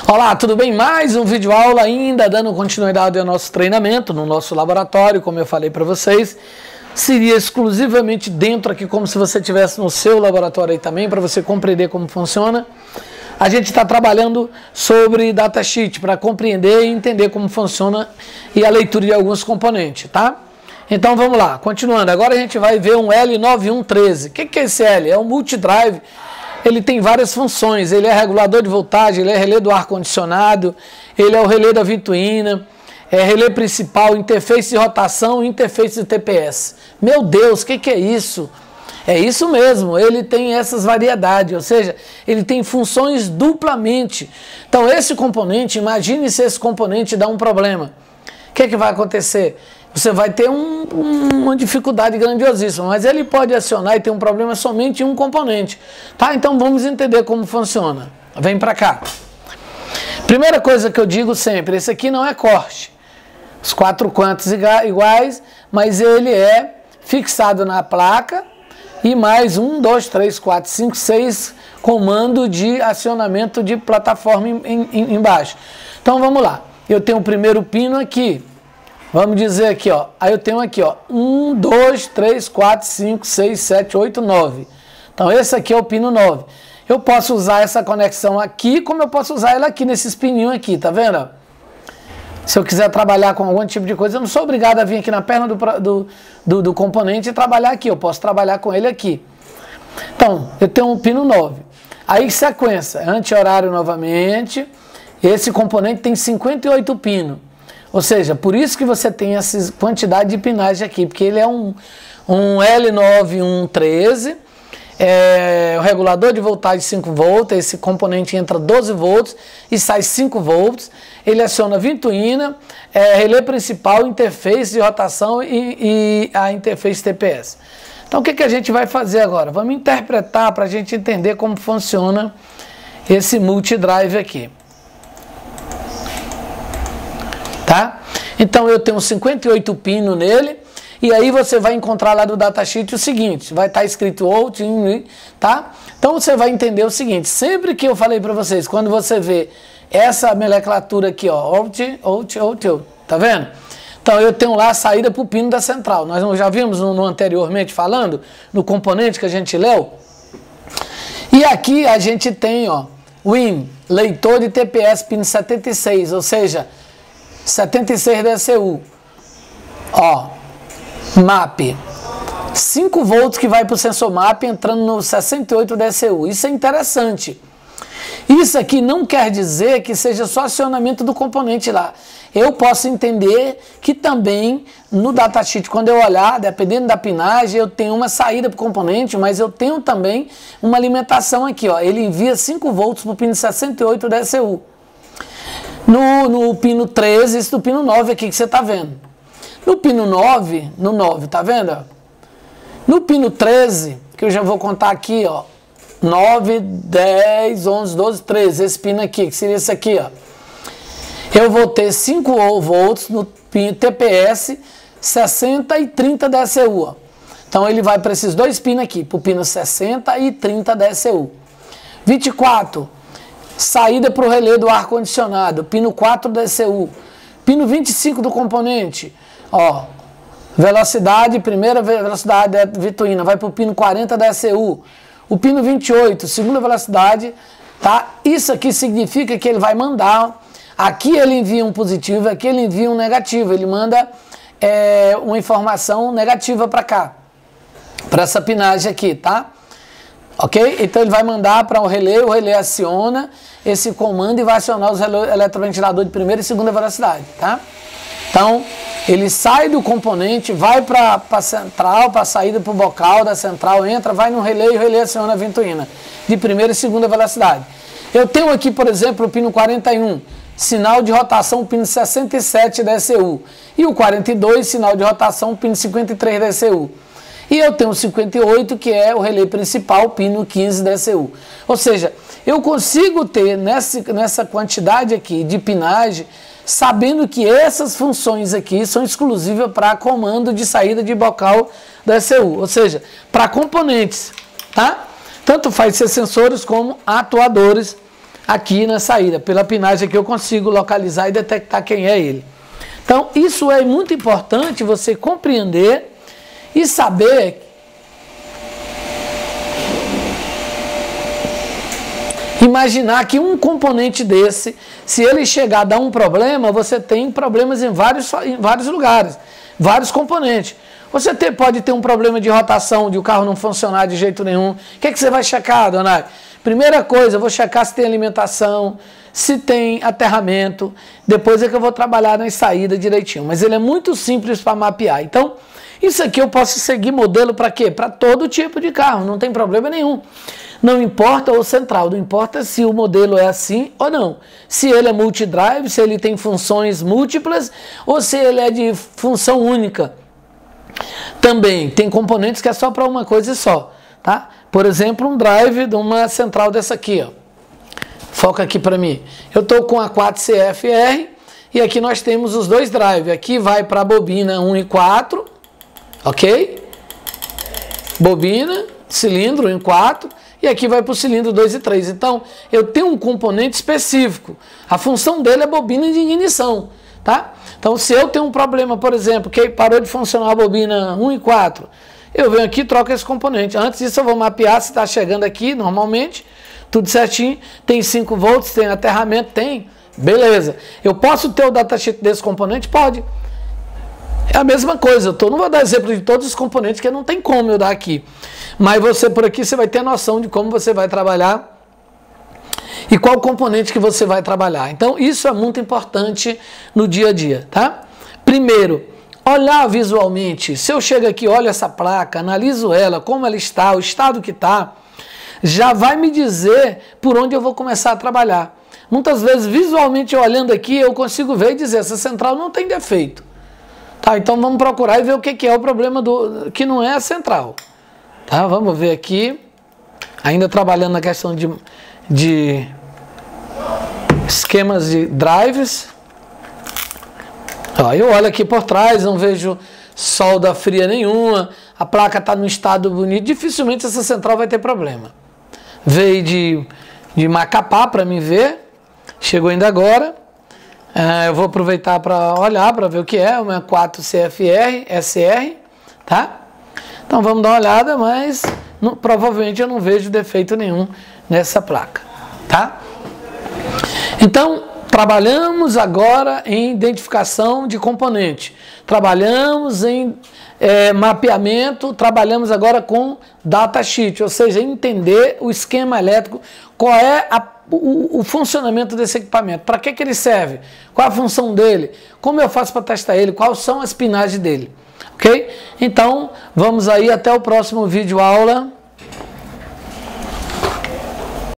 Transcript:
Olá, tudo bem? Mais um vídeo aula ainda, dando continuidade ao nosso treinamento no nosso laboratório, como eu falei para vocês. Seria exclusivamente dentro aqui, como se você estivesse no seu laboratório aí também, para você compreender como funciona. A gente está trabalhando sobre datasheet para compreender e entender como funciona e a leitura de alguns componentes, tá? Então vamos lá, continuando. Agora a gente vai ver um L9113. O que é esse L? É um multidrive. Ele tem várias funções, ele é regulador de voltagem, ele é relé do ar-condicionado, ele é o relé da ventoinha, é relé principal, interface de rotação e interface de TPS. Meu Deus, o que é isso? É isso mesmo, ele tem essas variedades, ou seja, ele tem funções duplamente. Então esse componente, imagine se esse componente dá um problema. O que vai acontecer? Você vai ter uma dificuldade grandiosíssima, mas ele pode acionar e ter um problema somente em um componente. Tá? Então vamos entender como funciona. Vem para cá. Primeira coisa que eu digo sempre, esse aqui não é corte. Os quatro cantos iguais, mas ele é fixado na placa e mais 1, 2, 3, 4, 5, 6 comando de acionamento de plataforma embaixo. Então vamos lá. Eu tenho o primeiro pino aqui. Vamos dizer aqui, ó. Aí eu tenho aqui, ó. 1, 2, 3, 4, 5, 6, 7, 8, 9. Então esse aqui é o pino 9. Eu posso usar essa conexão aqui, como eu posso usar ela aqui, nesses pininhos aqui, tá vendo? Se eu quiser trabalhar com algum tipo de coisa, eu não sou obrigado a vir aqui na perna do componente e trabalhar aqui. Eu posso trabalhar com ele aqui. Então, eu tenho um pino 9. Aí, sequência, anti-horário novamente. Esse componente tem 58 pinos. Ou seja, por isso que você tem essa quantidade de pinagem aqui, porque ele é um L9113, o regulador de voltagem 5 volts, esse componente entra 12 volts e sai 5 volts, ele aciona ventoinha, relé principal, interface de rotação e a interface TPS. Então o que a gente vai fazer agora? Vamos interpretar para a gente entender como funciona esse multidrive aqui. Tá? Então eu tenho 58 pinos nele, e aí você vai encontrar lá do datasheet o seguinte, vai estar escrito out, tá? Então você vai entender o seguinte, sempre que eu falei para vocês, quando você vê essa nomenclatura aqui, ó, out, tá vendo? Então eu tenho lá a saída para o pino da central, nós já vimos no anteriormente falando, no componente que a gente leu, e aqui a gente tem, ó, WIN, leitor de TPS pino 76, ou seja, 76 DCU, ó, MAP, 5 volts que vai para o sensor MAP entrando no 68 DCU, isso é interessante. Isso aqui não quer dizer que seja só acionamento do componente lá. Eu posso entender que também no datasheet, quando eu olhar, dependendo da pinagem, eu tenho uma saída para o componente, mas eu tenho também uma alimentação aqui, ó, ele envia 5 volts para o pino 68 DCU. No pino 13, esse do pino 9 aqui que você está vendo. No pino 9, tá vendo? No pino 13, que eu já vou contar aqui, ó. 9, 10, 11, 12, 13, esse pino aqui, que seria esse aqui, ó. Eu vou ter 5 volts no pino TPS 60 e 30 DCU, ó. Então ele vai para esses dois pinos aqui, para o pino 60 e 30 DCU. 24. Saída para o relé do ar-condicionado, pino 4 DCU, pino 25 do componente, ó, velocidade, primeira velocidade da ventoinha, vai para o pino 40 DCU, o pino 28, segunda velocidade, tá? Isso aqui significa que ele vai mandar, aqui ele envia um positivo, aqui ele envia um negativo, ele manda uma informação negativa para cá, para essa pinagem aqui, tá? Ok? Então ele vai mandar para o relé aciona esse comando e vai acionar os eletroventiladores de primeira e segunda velocidade, tá? Então ele sai do componente, vai para a central, para a saída para o bocal da central, entra, vai no relé e o relé aciona a ventoinha de primeira e segunda velocidade. Eu tenho aqui, por exemplo, o pino 41, sinal de rotação pino 67 DCU, e o 42, sinal de rotação pino 53 DCU. E eu tenho o 58, que é o relé principal, pino 15 DCU. Ou seja, eu consigo ter nessa quantidade aqui de pinagem, sabendo que essas funções aqui são exclusivas para comando de saída de bocal DCU. Ou seja, para componentes, tá? Tanto faz ser sensores como atuadores aqui na saída. Pela pinagem aqui eu consigo localizar e detectar quem é ele. Então, isso é muito importante você compreender e saber imaginar que um componente desse, se ele chegar a dar um problema, você tem problemas em vários lugares, vários componentes. Você pode ter um problema de rotação, de o carro não funcionar de jeito nenhum. O que é que você vai checar, Donai? Primeira coisa, eu vou checar se tem alimentação, se tem aterramento. Depois é que eu vou trabalhar na saída direitinho. Mas ele é muito simples para mapear. Então, isso aqui eu posso seguir modelo para quê? Para todo tipo de carro, não tem problema nenhum. Não importa o central, não importa se o modelo é assim ou não. Se ele é multidrive, se ele tem funções múltiplas ou se ele é de função única. Também tem componentes que é só para uma coisa só, tá? Por exemplo, um drive de uma central dessa aqui, ó. Foca aqui para mim. Eu estou com a 4CFR e aqui nós temos os dois drives. Aqui vai para a bobina 1 e 4, ok? Bobina, cilindro 1 e 4. E aqui vai para o cilindro 2 e 3. Então, eu tenho um componente específico. A função dele é bobina de ignição, tá? Então, se eu tenho um problema, por exemplo, que parou de funcionar a bobina 1 e 4, eu venho aqui e troco esse componente. Antes disso, eu vou mapear se está chegando aqui, normalmente, tudo certinho. Tem 5 volts, tem aterramento, tem. Beleza. Eu posso ter o datasheet desse componente? Pode. É a mesma coisa. Eu não vou dar exemplo de todos os componentes, que não tem como eu dar aqui. Mas você por aqui você vai ter noção de como você vai trabalhar e qual componente que você vai trabalhar. Então isso é muito importante no dia a dia, tá? Primeiro, olhar visualmente. Se eu chego aqui, olho essa placa, analiso ela, como ela está, o estado que está, já vai me dizer por onde eu vou começar a trabalhar. Muitas vezes, visualmente olhando aqui, eu consigo ver e dizer, essa central não tem defeito. Tá, então vamos procurar e ver o que é o problema que não é a central. Tá, vamos ver aqui, ainda trabalhando na questão de esquemas de drives. Ó, eu olho aqui por trás, não vejo solda fria nenhuma, a placa está no estado bonito, dificilmente essa central vai ter problema. Veio de Macapá para me ver, chegou ainda agora. Eu vou aproveitar para olhar, para ver o que é, uma 4CFR, SR, tá? Então vamos dar uma olhada, mas provavelmente eu não vejo defeito nenhum nessa placa, tá? Então, trabalhamos agora em identificação de componente, trabalhamos em mapeamento, trabalhamos agora com datasheet, ou seja, entender o esquema elétrico, qual é o funcionamento desse equipamento, para que ele serve, qual a função dele, como eu faço para testar ele, quais são as pinagens dele. Ok? Então, vamos aí até o próximo vídeo aula.